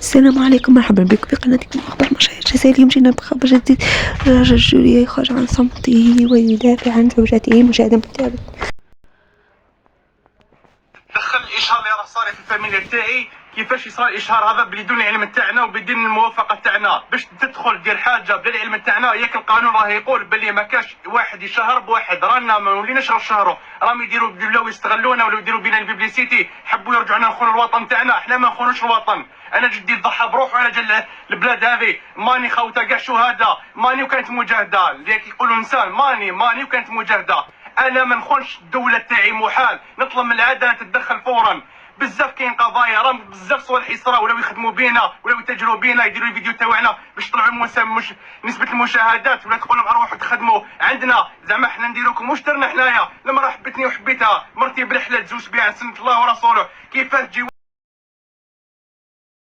السلام عليكم، مرحبا بك في قناتكم أخبار مشاهير الجزائر. اليوم جينا بخبر جديد. رجل جوليا يخرج عن صمته ويدافع عن زوجته. مشاهدة ممتعة. دخل الاشهار اللي راه صاري في الفاميليا تاعي. كيفاش يصير الاشهار هذا بدون العلم تاعنا وبدون الموافقه تاعنا؟ باش تدخل دير حاجه بلا العلم تاعنا، ياك القانون راه يقول باللي ما كاش واحد يشهر بواحد. رانا ما وليناش نشهروا، راهم يديروا ولاو يستغلونا ولاو يديروا بينا البيبليسيتي، حبوا يرجعونا نخونوا الوطن تاعنا. احنا ما نخونوش الوطن. انا جدي ضحى بروحه على جل البلاد هذه. ماني خوته كاع شهداء، ماني وكانت مجاهده اللي يقولوا انسان. ماني وكانت مجاهده. انا ما نخونش الدوله تاعي، محال. نطلب من العداله تتدخل فورا. بزاف كاين قضايا، راهم بزاف صوالح يصراو، ولاو يخدموا بينا ولاو يتاجروا بينا، يديروا الفيديو تاعنا باش يطلعوا مش نسبه المشاهدات، ولا تقول لهم اروحوا تخدموا عندنا. زعما حنا نديروكم واش درنا حنايا؟ لما راه حبتني وحبيتها مرتي بالحلال، تزوج بها سنه الله ورسوله. كيفاش تجي